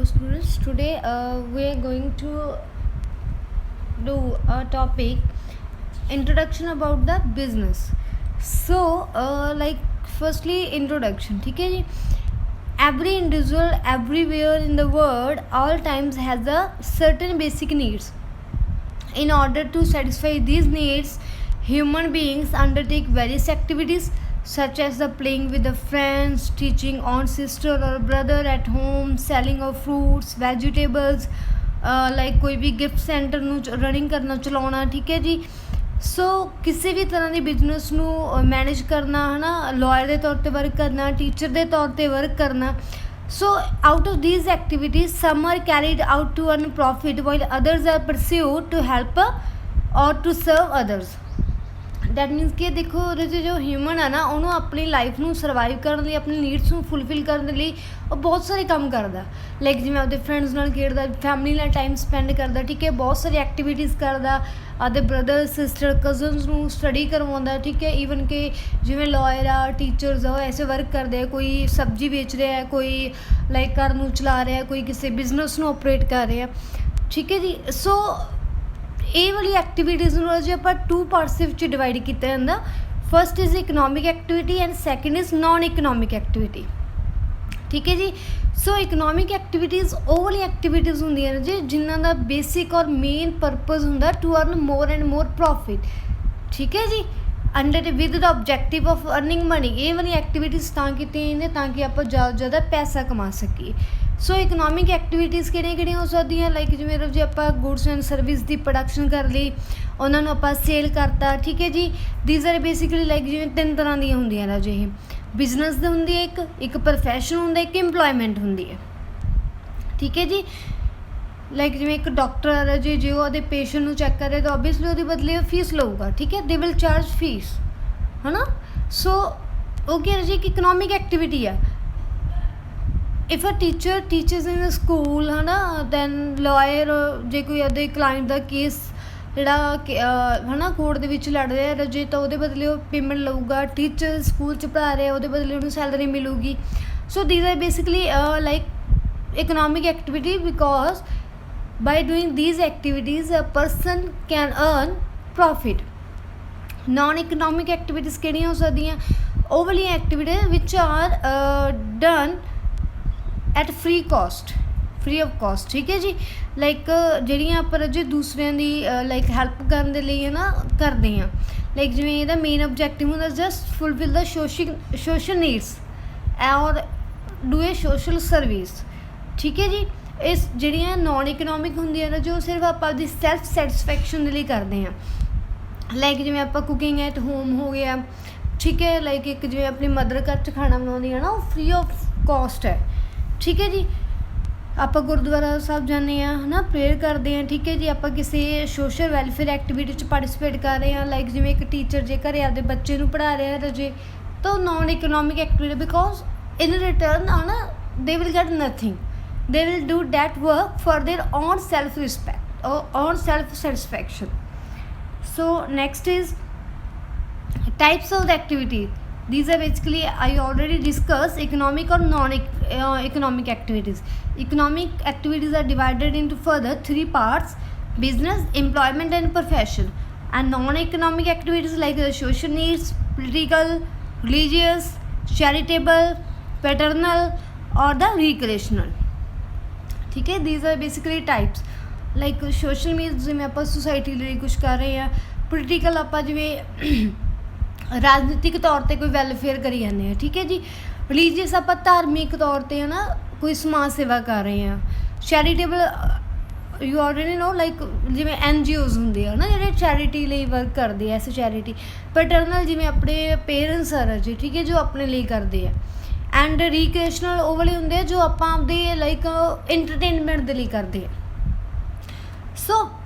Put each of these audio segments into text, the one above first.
students. Today we are going to do a topic introduction about the business. So firstly introduction. ठीक है जी. Every individual everywhere in the world all times has a certain basic needs. In order to satisfy these needs, human beings undertake various activities such as the playing with the friends, teaching on sister or brother at home, selling of fruits, vegetables, like कोई भी gift centre ਨੂੰ running ਕਰਨਾ ਚਲਾਉਣਾ. ਠੀਕ ਹੈ ਜੀ. ਸੋ ਕਿਸੇ ਵੀ ਤਰ੍ਹਾਂ ਦੀ ਬਿਜ਼ਨਸ ਨੂੰ ਮੈਨੇਜ ਕਰਨਾ ਹੈ ਨਾ, ਲਾਇਰ ਦੇ ਤੌਰ 'ਤੇ ਵਰਕ ਕਰਨਾ, ਟੀਚਰ ਦੇ ਤੌਰ 'ਤੇ ਵਰਕ ਕਰਨਾ. So out of these activities, some are carried out to earn profit while others are pursued to help or to serve others. That means ਕਿ ਦੇਖੋ ਉਹਦੇ 'ਚ ਜੋ ਹਿਊਮਨ ਹੈ ਨਾ, ਉਹਨੂੰ ਆਪਣੀ ਲਾਈਫ ਨੂੰ ਸਰਵਾਈਵ ਕਰਨ ਲਈ, ਆਪਣੀ ਨੀਡਸ ਨੂੰ ਫੁਲਫਿਲ ਕਰਨ ਦੇ ਲਈ ਉਹ ਬਹੁਤ ਸਾਰੇ ਕੰਮ ਕਰਦਾ. ਲਾਈਕ ਜਿਵੇਂ ਆਪਦੇ ਫਰੈਂਡਸ ਨਾਲ ਖੇਡਦਾ, ਫੈਮਿਲੀ ਨਾਲ ਟਾਈਮ ਸਪੈਂਡ ਕਰਦਾ. ਠੀਕ ਹੈ, ਬਹੁਤ ਸਾਰੀ ਐਕਟੀਵਿਟੀਜ਼ ਕਰਦਾ, ਆਪਦੇ ਬ੍ਰਦਰ ਸਿਸਟਰ ਕਜ਼ਨਸ ਨੂੰ ਸਟੱਡੀ ਕਰਵਾਉਂਦਾ. ਠੀਕ ਹੈ, ਈਵਨ ਕਿ ਜਿਵੇਂ ਲਾਇਰ ਆ, ਟੀਚਰਸ ਆ, ਉਹ ਐਸੇ ਵਰਕ ਕਰਦੇ ਆ. ਕੋਈ ਸਬਜ਼ੀ ਵੇਚ ਰਿਹਾ, ਕੋਈ ਲਾਈਕ ਘਰ ਨੂੰ ਚਲਾ ਰਿਹਾ, ਕੋਈ ਕਿਸੇ ਬਿਜ਼ਨਸ ਨੂੰ ਆਪਰੇਟ ਕਰ ਰਿਹਾ. ਠੀਕ ਹੈ ਜੀ. ਸੋ ਇਹ ਵਾਲੀ ਐਕਟੀਵਿਟੀਜ਼ ਨੂੰ ਜੇ ਆਪਾਂ ਟੂ ਪਾਰਟਸ ਦੇ ਵਿੱਚ ਡਿਵਾਈਡ ਕੀਤਾ ਜਾਂਦਾ. First is economic activity and second is non economic activity. ਠੀਕ ਹੈ ਜੀ. ਸੋ ਇਕਨੋਮਿਕ ਐਕਟੀਵਿਟੀਜ਼ ਉਹ ਵਾਲੀ ਐਕਟੀਵਿਟੀਜ਼ ਹੁੰਦੀਆਂ ਨੇ ਜੀ ਜਿਨ੍ਹਾਂ ਦਾ ਬੇਸਿਕ ਔਰ ਮੇਨ ਪਰਪਜ਼ ਹੁੰਦਾ to earn more and more profit. ਠੀਕ ਹੈ ਜੀ. Under with the objective of earning money. ਇਹ ਵਾਲੀ ਐਕਟੀਵਿਟੀਜ਼ ਤਾਂ ਕੀਤੀਆਂ ਜਾਂਦੀਆਂ ਤਾਂ ਕਿ ਆਪਾਂ ਜ਼ਿਆਦਾ ਤੋਂ ਜ਼ਿਆਦਾ ਪੈਸਾ ਕਮਾ ਸਕੀਏ. ਸੋ ਇਕਨੋਮਿਕ ਐਕਟੀਵਿਟੀਜ਼ ਕਿਹੜੀਆਂ ਹੋ ਸਕਦੀਆਂ, ਲਾਈਕ ਜਿਵੇਂ ਜੇ ਆਪਾਂ goods and service the production ਕਰ ਲਈ, ਉਹਨਾਂ ਨੂੰ ਆਪਾਂ ਸੇਲ ਕਰਤਾ. ਠੀਕ ਹੈ ਜੀ. ਦੀਜ਼ ਆਰ ਬੇਸਿਕਲੀ ਲਾਈਕ ਜਿਵੇਂ ਤਿੰਨ ਤਰ੍ਹਾਂ ਦੀਆਂ ਹੁੰਦੀਆਂ ਨੇ ਜੀ. ਇਹ ਬਿਜ਼ਨਸ ਦੀ ਹੁੰਦੀ ਹੈ, ਇੱਕ ਪ੍ਰੋਫੈਸ਼ਨ ਹੁੰਦਾ, ਇੱਕ ਇੰਪਲੋਇਮੈਂਟ ਹੁੰਦੀ ਹੈ. ਠੀਕ ਹੈ ਜੀ. ਲਾਈਕ ਜਿਵੇਂ ਇੱਕ ਡਾਕਟਰ ਆ ਜੀ, ਜੇ ਉਹ ਉਹਦੇ ਪੇਸ਼ੈਂਟ ਨੂੰ ਚੈੱਕ ਕਰ ਰਿਹਾ ਤਾਂ ਓਬੀਅਸਲੀ ਉਹਦੇ ਬਦਲੇ ਉਹ ਫੀਸ ਲਊਗਾ. ਠੀਕ ਹੈ, ਦੇ ਵਿਲ ਚਾਰਜ ਫੀਸ, ਹੈ ਨਾ. ਸੋ ਉਹ ਕੀ ਹੈ ਜੀ, ਇੱਕ ਇਕਨੋਮਿਕ ਐਕਟੀਵਿਟੀ ਆ. If a teacher teachers in school, ਹੈ ਨਾ, ਦੈਨ ਲਾਇਰ ਜੇ ਕੋਈ ਉਹਦੇ ਕਲਾਇੰਟ ਦਾ ਕੇਸ ਜਿਹੜਾ ਹੈ ਨਾ ਕੋਰਟ ਦੇ ਵਿੱਚ ਲੜ ਰਿਹਾ ਜੇ, ਤਾਂ ਉਹਦੇ ਬਦਲੇ ਉਹ ਪੇਮੈਂਟ ਲਊਗਾ. ਟੀਚਰ ਸਕੂਲ 'ਚ ਪੜ੍ਹਾ ਰਿਹਾ, ਉਹਦੇ ਬਦਲੇ ਉਹਨੂੰ ਸੈਲਰੀ ਮਿਲੂਗੀ. So these are basically like economic activity because by doing these activities a person can earn profit. Non-economic activities ਕਿਹੜੀਆਂ ਹੋ ਸਕਦੀਆਂ, ਉਹ ਵਾਲੀਆਂ activities which are done at free of cost. ਠੀਕ ਹੈ ਜੀ. ਲਾਈਕ ਜਿਹੜੀਆਂ ਆਪਾਂ ਜੇ ਦੂਸਰਿਆਂ ਦੀ ਲਾਈਕ ਹੈਲਪ ਕਰਨ ਦੇ ਲਈ ਹੈ ਨਾ ਕਰਦੇ ਹਾਂ. ਲਾਈਕ ਜਿਵੇਂ ਇਹਦਾ ਮੇਨ ਓਬਜੈਕਟਿਵ ਹੁੰਦਾ ਜਸਟ ਫੁਲਫਿਲ ਦਾ ਸੋਸ਼ਲ ਨੀਡਸ ਔਰ ਡੂ ਏ ਸੋਸ਼ਲ ਸਰਵਿਸ. ਠੀਕ ਹੈ ਜੀ. ਇਸ ਜਿਹੜੀਆਂ ਨੋਨ ਇਕਨੋਮਿਕ ਹੁੰਦੀਆਂ ਨੇ ਜੋ ਸਿਰਫ ਆਪਾਂ ਆਪਦੀ ਸੈਲਫ ਸੈਟਿਸਫੈਕਸ਼ਨ ਦੇ ਲਈ ਕਰਦੇ ਹਾਂ. ਲਾਈਕ ਜਿਵੇਂ ਆਪਾਂ ਕੁਕਿੰਗ ਐਟ ਹੋਮ ਹੋ ਗਿਆ. ਠੀਕ ਹੈ. ਲਾਈਕ ਇੱਕ ਜਿਵੇਂ ਆਪਣੀ ਮਦਰ ਘਰ 'ਚ ਖਾਣਾ ਬਣਾਉਂਦੀ ਹੈ ਨਾ, ਉਹ ਫ੍ਰੀ ਆਫ ਕੋਸਟ ਹੈ. ਠੀਕ ਹੈ ਜੀ. ਆਪਾਂ ਗੁਰਦੁਆਰਾ ਸਾਹਿਬ ਜਾਂਦੇ ਹਾਂ, ਹੈ ਨਾ, ਪ੍ਰੇਅਰ ਕਰਦੇ ਹਾਂ. ਠੀਕ ਹੈ ਜੀ. ਆਪਾਂ ਕਿਸੇ ਸੋਸ਼ਲ ਵੈਲਫੇਅਰ ਐਕਟੀਵਿਟੀ 'ਚ ਪਾਰਟੀਸਪੇਟ ਕਰ ਰਹੇ ਹਾਂ. ਲਾਈਕ ਜਿਵੇਂ ਇੱਕ ਟੀਚਰ ਜੇ ਘਰੇ ਆਪਦੇ ਬੱਚੇ ਨੂੰ ਪੜ੍ਹਾ ਰਿਹਾ ਜੇ, ਤਾਂ ਉਹ non economic activity because in return ਹੈ ਨਾ they will get nothing. They will do that work for their own self-respect or own self-satisfaction. So next is types of the activity. These are basically I already discussed economic or non-economic activities. Economic activities are divided into further three parts: business, employment, and profession. And non-economic activities like the social needs, political, religious, charitable, paternal, or the recreational. ਠੀਕ ਹੈ. These are basically types. Like social needs ਜਿਵੇਂ ਆਪਾਂ society ਲਈ ਕੁਛ ਕਰ ਰਹੇ ਹਾਂ. Political ਆਪਾਂ ਜਿਵੇਂ ਰਾਜਨੀਤਿਕ ਤੌਰ 'ਤੇ ਕੋਈ ਵੈਲਫੇਅਰ ਕਰੀ ਜਾਂਦੇ ਹਾਂ. ਠੀਕ ਹੈ ਜੀ. ਰਿਲੀਜੀਅਸ ਆਪਾਂ ਧਾਰਮਿਕ ਤੌਰ 'ਤੇ ਹੈ ਨਾ ਕੋਈ ਸਮਾਜ ਸੇਵਾ ਕਰ ਰਹੇ ਹਾਂ. Charitable you already no like ਜਿਵੇਂ NGOs ਹੁੰਦੇ ਆ ਨਾ ਜਿਹੜੇ ਚੈਰਿਟੀ ਲਈ ਵਰਕ ਕਰਦੇ ਆ ਐਸ ਚੈਰਿਟੀ. ਪੈਟਰਨਲ ਜਿਵੇਂ ਆਪਣੇ ਪੇਰੈਂਟਸ ਆ ਜੀ. ਠੀਕ ਹੈ, ਜੋ ਆਪਣੇ ਲਈ ਕਰਦੇ ਆ. ਐਂਡ ਰੀਕ੍ਰੀਏਸ਼ਨਲ ਉਹ ਵਾਲੇ ਹੁੰਦੇ ਆ ਜੋ ਆਪਾਂ ਆਪਦੇ ਲਾਈਕ ਇੰਟਰਟੇਨਮੈਂਟ ਦੇ ਲਈ ਕਰਦੇ ਆ. ਸੋ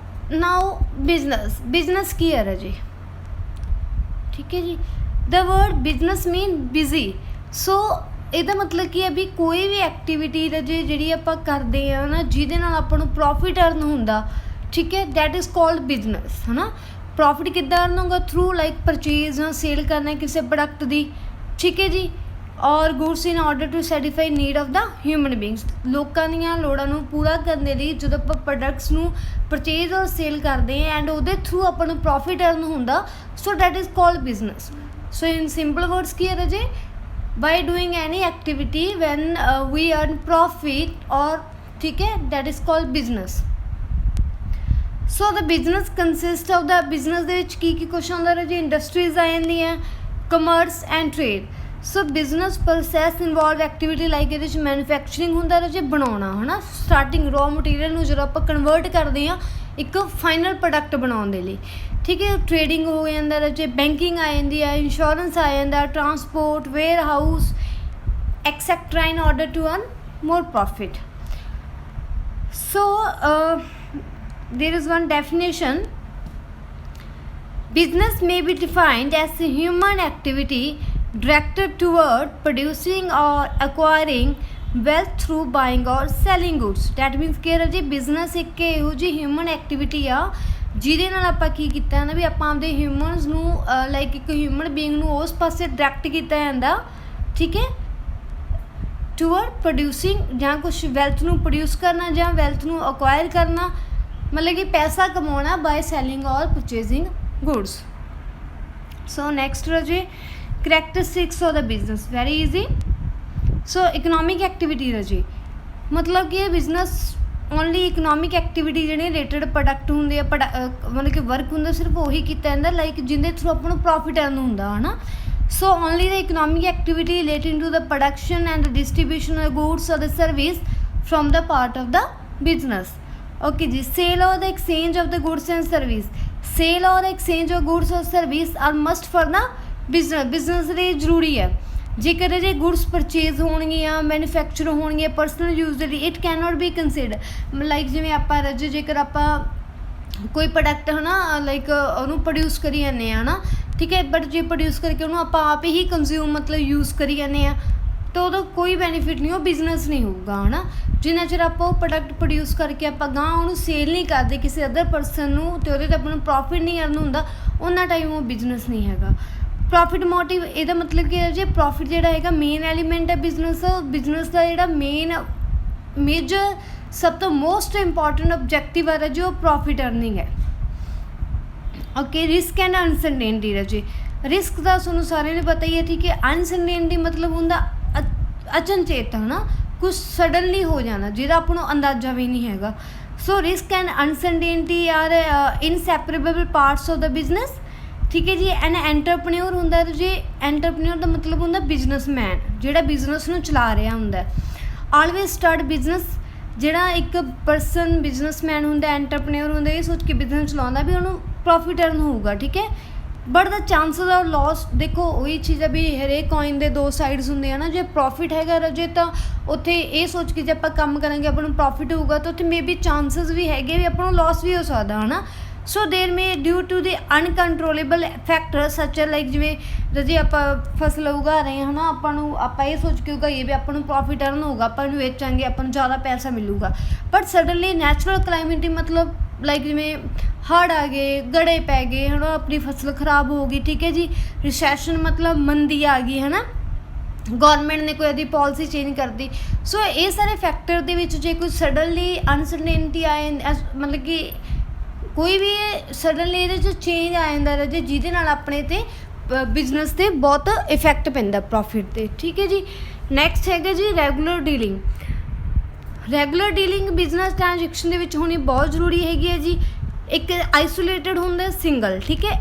ਨਾਓ ਬਿਜ਼ਨਸ ਕੀ ਹੈ ਜੀ. ਠੀਕ ਹੈ ਜੀ. The word business mean busy. So ਇਹਦਾ ਮਤਲਬ ਕੀ ਹੈ ਵੀ ਕੋਈ ਵੀ ਐਕਟੀਵਿਟੀ ਜਿਹੜੀ ਆਪਾਂ ਕਰਦੇ ਹਾਂ ਨਾ ਜਿਹਦੇ ਨਾਲ ਆਪਾਂ ਨੂੰ ਪ੍ਰੋਫਿਟ ਅਰਨ ਹੁੰਦਾ. ਠੀਕ ਹੈ, ਦੈਟ ਇਜ਼ ਕਾਲਡ ਬਿਜ਼ਨਸ, ਹੈ ਨਾ. ਪ੍ਰੋਫਿਟ ਕਿੱਦਾਂ ਅਰਨ ਹੋਊਗਾ, ਥਰੂ ਲਾਈਕ ਪਰਚੇਜ਼ ਜਾਂ ਸੇਲ ਕਰਨਾ ਕਿਸੇ ਪ੍ਰੋਡਕਟ ਦੀ. ਠੀਕ ਹੈ ਜੀ. ਔਰ goods in order to satisfy need of the human beings. ਲੋਕਾਂ ਦੀਆਂ ਲੋੜਾਂ ਨੂੰ ਪੂਰਾ ਕਰਨ ਦੇ ਲਈ ਜਦੋਂ ਆਪਾਂ ਪ੍ਰੋਡਕਟਸ ਨੂੰ ਪਰਚੇਜ਼ ਔਰ ਸੇਲ ਕਰਦੇ ਹਾਂ ਐਂਡ ਉਹਦੇ ਥਰੂ ਆਪਾਂ ਨੂੰ ਪ੍ਰੋਫਿਟ ਅਰਨ ਹੁੰਦਾ, so that is called business. So in simple words ਕੀ ਹੈ ਰਾਜੇ, by doing any activity when we earn profit ਔਰ ਠੀਕ ਹੈ that is called business. So the business consist of the business ਦੇ ਵਿੱਚ ਕੀ ਕੁਛ ਆਉਂਦਾ ਰਾਜੇ, ਇੰਡਸਟਰੀਜ਼ ਆ ਜਾਂਦੀਆਂ, commerce and trade. So business process involve activity like ਇਹਦੇ ਵਿੱਚ ਮੈਨੂਫੈਕਚਰਿੰਗ ਹੁੰਦਾ ਰਾਜੇ, ਬਣਾਉਣਾ ਹੈ ਨਾ, ਸਟਾਰਟਿੰਗ ਰॉ ਮਟੀਰੀਅਲ ਨੂੰ ਜਦੋਂ ਆਪਾਂ ਕਨਵਰਟ ਕਰਦੇ ਹਾਂ ਇੱਕ ਫਾਈਨਲ ਪ੍ਰੋਡਕਟ ਬਣਾਉਣ ਦੇ ਲਈ, ਠੀਕ ਹੈ। ਟ੍ਰੇਡਿੰਗ ਹੋ ਜਾਂਦਾ ਰਾਜੇ, ਬੈਂਕਿੰਗ ਆ ਜਾਂਦੀ ਹੈ, ਇੰਸ਼ੋਰੈਂਸ ਆ ਜਾਂਦਾ, transport, warehouse etcetera in order to earn more profit. So there is one definition. Business may be defined as a human activity directed toward producing or acquiring wealth through buying or selling goods. That means ਕਿ ਰਾਜੇ business ਇੱਕ ਇਹੋ ਜਿਹੀ human activity ਆ ਜਿਹਦੇ ਨਾਲ ਆਪਾਂ ਕੀ ਕੀਤਾ ਨਾ ਵੀ ਆਪਾਂ ਆਪਦੇ ਹਿਊਮਨਸ ਨੂੰ ਲਾਈਕ ਇੱਕ ਹਿਊਮਨ ਬੀਇੰਗ ਨੂੰ ਉਸ ਪਾਸੇ ਡਾਇਰੈਕਟ ਕੀਤਾ ਜਾਂਦਾ, ਠੀਕ ਹੈ, ਟੂਅਰਡ ਪ੍ਰੋਡਿਊਸਿੰਗ ਜਾਂ ਕੁਛ ਵੈਲਥ ਨੂੰ ਪ੍ਰੋਡਿਊਸ ਕਰਨਾ ਜਾਂ ਵੈਲਥ ਨੂੰ ਅਕਵਾਇਰ ਕਰਨਾ, मतलब कि पैसा कमाना बाय सेलिंग और purchasing goods. So next Raje characteristics of the business, very easy. So economic activity रजे मतलब कि बिजनेस ओनली इकनॉमिक एक्टिविटी जिहड़े रिलेटेड प्रोडक्ट होंदे मतलब कि वर्क होंदा सिर्फ वही कीता जांदा लाइक जिंदे थ्रू ਆਪਾਂ ਨੂੰ प्रॉफिट अर्न ਹੁੰਦਾ है ना। So only the economic activity relating to the production and the distribution of goods और the service from the part of the business. Okay जी, सेल और the exchange of the goods and service, sale और exchange of goods और service are must for the business. Business ਲਈ ਜ਼ਰੂਰੀ ਹੈ ਜੇਕਰ ਜੇ ਗੁड्स ਪਰਚੇਜ਼ ਹੋਣਗੀਆਂ, ਮੈਨੂਫੈਕਚਰ ਹੋਣਗੀਆਂ ਪਰਸਨਲ ਯੂਜ਼ ਦੇ ਲਈ, it can not be consider like ਜਿਵੇਂ ਆਪਾਂ ਰਜੇ ਜੇਕਰ ਆਪਾਂ ਕੋਈ ਪ੍ਰੋਡਕਟ ਹੈ ਨਾ ਲਾਈਕ ਉਹਨੂੰ ਪ੍ਰੋਡਿਊਸ ਕਰੀ ਜਾਂਦੇ ਹਾਂ ਨਾ, ਠੀਕ ਹੈ, ਬਟ ਜੇ ਪ੍ਰੋਡਿਊਸ ਕਰਕੇ ਉਹਨੂੰ ਆਪਾਂ ਆਪ ਹੀ ਕੰਜ਼ਿਊਮ ਮਤਲਬ ਯੂਜ਼ ਕਰੀ ਜਾਂਦੇ ਹਾਂ ਤਾਂ ਉਹਦਾ ਕੋਈ ਬੈਨੀਫਿਟ ਨਹੀਂ, ਉਹ ਬਿਜ਼ਨਸ ਨਹੀਂ ਹੋਊਗਾ ਹੈ ਨਾ। ਜਿੰਨਾ ਚਿਰ ਆਪਾਂ ਉਹ ਪ੍ਰੋਡਕਟ ਪ੍ਰੋਡਿਊਸ ਕਰਕੇ ਆਪਾਂ ਗਾਂ ਉਹਨੂੰ ਸੇਲ ਨਹੀਂ ਕਰਦੇ ਕਿਸੇ ਅਦਰ ਪਰਸਨ ਨੂੰ ਅਤੇ ਉਹਦੇ 'ਤੇ ਆਪਾਂ ਨੂੰ ਪ੍ਰੋਫਿਟ ਨਹੀਂ ਅਰਨ ਹੁੰਦਾ, ਉਹਨਾਂ ਟਾਈਮ ਉਹ ਬਿਜ਼ਨਸ ਨਹੀਂ ਹੈਗਾ। ਪ੍ਰੋਫਿਟ ਮੋਟਿਵ ਇਹਦਾ ਮਤਲਬ ਕੀ ਹੈ ਜੇ ਪ੍ਰੋਫਿਟ ਜਿਹੜਾ ਹੈਗਾ ਮੇਨ ਐਲੀਮੈਂਟ ਹੈ ਬਿਜ਼ਨਸ ਦਾ ਜਿਹੜਾ ਮੇਜਰ ਸਭ ਤੋਂ ਮੋਸਟ ਇੰਪੋਰਟੈਂਟ ਓਬਜੈਕਟਿਵ ਹੈ ਜੋ ਪ੍ਰੋਫਿਟ ਅਰਨਿੰਗ ਹੈ। ਓਕੇ, ਰਿਸਕ ਐਂਡ ਅਨਸਰਟੇਨਟੀ ਰਾਜੇ, ਰਿਸਕ ਦਾ ਤੁਹਾਨੂੰ ਸਾਰਿਆਂ ਨੂੰ ਪਤਾ ਹੀ ਹੈ, ਠੀਕ ਹੈ। ਅਨਸਰਟੇਨਟੀ ਮਤਲਬ ਹੁੰਦਾ ਅਚਨਚੇਤ ਹੈ ਨਾ, ਕੁਛ ਸਡਨਲੀ ਹੋ ਜਾਣਾ ਜਿਹਦਾ ਆਪਾਂ ਨੂੰ ਅੰਦਾਜ਼ਾ ਵੀ ਨਹੀਂ ਹੈਗਾ। So risk and uncertainty are inseparable parts of the business, ਠੀਕ ਹੈ ਜੀ। ਐਨ ਐਂਟਰਪ੍ਰੇਨਿਓਰ ਹੁੰਦਾ ਜੀ, ਐਂਟਰਪ੍ਰੇਨਿਓਰ ਦਾ ਮਤਲਬ ਹੁੰਦਾ ਬਿਜ਼ਨਸਮੈਨ ਜਿਹੜਾ ਬਿਜ਼ਨਸ ਨੂੰ ਚਲਾ ਰਿਹਾ ਹੁੰਦਾ। ਆਲਵੇਜ਼ ਸਟਾਰਟ ਬਿਜ਼ਨਸ, ਜਿਹੜਾ ਇੱਕ ਪਰਸਨ ਬਿਜ਼ਨਸਮੈਨ ਹੁੰਦਾ ਐਂਟਰਪ੍ਰੇਨਿਓਰ ਹੁੰਦਾ ਇਹ ਸੋਚ ਕੇ ਬਿਜ਼ਨਸ ਚਲਾਉਂਦਾ ਵੀ ਉਹਨੂੰ ਪ੍ਰੋਫਿਟ ਅਰਨ ਹੋਊਗਾ, ਠੀਕ ਹੈ। But the chances of loss ਦੇਖੋ ਉਹੀ ਚੀਜ਼ ਹੈ ਵੀ ਹਰੇਕ ਕੋਇਨ ਦੇ ਦੋ ਸਾਈਡਸ ਹੁੰਦੇ ਆ ਨਾ। ਜੇ ਪ੍ਰੋਫਿਟ ਹੈਗਾ ਰਾਜੇ ਤਾਂ ਉੱਥੇ ਇਹ ਸੋਚ ਕੇ ਜੇ ਆਪਾਂ ਕੰਮ ਕਰਾਂਗੇ ਆਪਾਂ ਨੂੰ ਪ੍ਰੋਫਿਟ ਹੋਊਗਾ ਤਾਂ ਉੱਥੇ ਮੇਬੀ ਚਾਂਸਸ ਵੀ ਹੈਗੇ ਵੀ ਆਪਾਂ ਨੂੰ ਲੋਸ ਵੀ ਹੋ ਸਕਦਾ ਹੈ ਨਾ। ਸੋ ਦੇਰ ਮੇ ਡਿਊ ਟੂ ਦੇ ਅਨਕੰਟਰੋਲੇਬਲ ਫੈਕਟਰ ਸੱਚ ਲਾਈਕ ਜਿਵੇਂ ਰਾਜੇ ਆਪਾਂ ਫਸਲ ਉਗਾ ਰਹੇ ਹਾਂ ਨਾ, ਆਪਾਂ ਇਹ ਸੋਚ ਕੇ ਉਗਾਈਏ ਵੀ ਆਪਾਂ ਨੂੰ ਪ੍ਰੋਫਿਟ ਅਰਨ ਹੋਊਗਾ, ਆਪਾਂ ਨੂੰ ਵੇਚਾਂਗੇ ਆਪਾਂ ਨੂੰ ਜ਼ਿਆਦਾ ਪੈਸਾ ਮਿਲੂਗਾ। ਬਟ ਸਡਨਲੀ ਨੈਚੁਰਲ ਕਲਾਈਮੇਟ ਮਤਲਬ ਲਾਈਕ ਜਿਵੇਂ ਹੜ੍ਹ ਆ ਗਏ, ਗੜੇ ਪੈ ਗਏ ਹੈ ਨਾ, ਆਪਣੀ ਫਸਲ ਖਰਾਬ ਹੋ ਗਈ, ਠੀਕ ਹੈ ਜੀ। ਰਿਸੈਸ਼ਨ ਮਤਲਬ ਮੰਦੀ ਆ ਗਈ ਹੈ ਨਾ, ਗੌਰਮੈਂਟ ਨੇ ਕੋਈ ਇਹਦੀ ਪੋਲਿਸੀ ਚੇਂਜ ਕਰਤੀ। ਸੋ ਇਹ ਸਾਰੇ ਫੈਕਟਰ ਦੇ ਵਿੱਚ ਜੇ ਕੋਈ ਸਡਨਲੀ ਅਨਸਰਟੇਨਟੀ ਆਏ ਮਤਲਬ ਕਿ ਕੋਈ ਵੀ ਸਡਨਲੀ ਇਹਦੇ 'ਚ ਚੇਂਜ ਆ ਜਾਂਦਾ ਰਾਜੇ ਜਿਹਦੇ ਨਾਲ ਆਪਣੇ 'ਤੇ ਬਿਜ਼ਨਸ 'ਤੇ ਬਹੁਤ ਇਫੈਕਟ ਪੈਂਦਾ ਪ੍ਰੋਫਿਟ 'ਤੇ, ਠੀਕ ਹੈ ਜੀ। ਨੈਕਸਟ ਹੈਗਾ ਜੀ regular dealing. Regular dealing business transaction ਦੇ ਵਿੱਚ ਹੋਣੀ ਬਹੁਤ ਜ਼ਰੂਰੀ ਹੈਗੀ ਹੈ ਜੀ। ਇੱਕ ਆਈਸੋਲੇਟਡ ਹੁੰਦਾ ਸਿੰਗਲ, ਠੀਕ ਹੈ,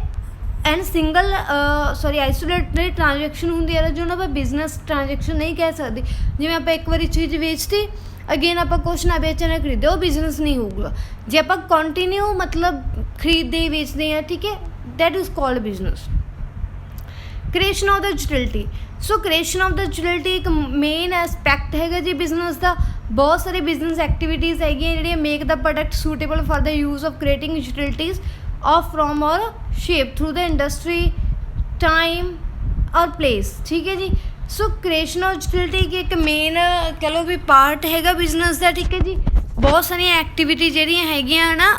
ਐਂਡ ਸਿੰਗਲ ਆਈਸੋਲੇਟਡ ਟ੍ਰਾਂਜੈਕਸ਼ਨ ਹੁੰਦੀ ਹੈ ਜਿਹਨੂੰ ਆਪਾਂ ਬਿਜ਼ਨਸ ਟ੍ਰਾਂਜੈਕਸ਼ਨ ਨਹੀਂ ਕਹਿ ਸਕਦੇ। ਜਿਵੇਂ ਆਪਾਂ ਇੱਕ ਵਾਰੀ ਚੀਜ਼ ਵੇਚਤੀ ਅਗੇਨ ਆਪਾਂ ਕੁਛ ਨਾ ਵੇਚਣਾ ਖਰੀਦੇ ਉਹ ਬਿਜ਼ਨਸ ਨਹੀਂ ਹੋਊਗਾ। ਜੇ ਆਪਾਂ ਕੰਟੀਨਿਊ ਮਤਲਬ ਖਰੀਦਦੇ ਵੇਚਦੇ ਹਾਂ, ਠੀਕ ਹੈ, that is called business. Creation of the utility, so creation of the utility ਇੱਕ ਮੇਨ ਐਸਪੈਕਟ ਹੈਗਾ ਜੀ ਬਿਜ਼ਨਸ ਦਾ। ਬਹੁਤ ਸਾਰੇ ਬਿਜ਼ਨਸ ਐਕਟੀਵਿਟੀਜ਼ ਹੈਗੀਆਂ ਜਿਹੜੀਆਂ make the product suitable for the use of creating utilities of from और shape through the industry time और place, ठीक है जी। सो क्रिएशन ऑफ यूटिलिटी की एक मेन कह लो भी पार्ट हैगा बिजनेस का, ठीक है जी। बहुत सारिया एक्टिविटी ਜਿਹੜੀਆਂ ਹੈਗੀਆਂ ਨਾ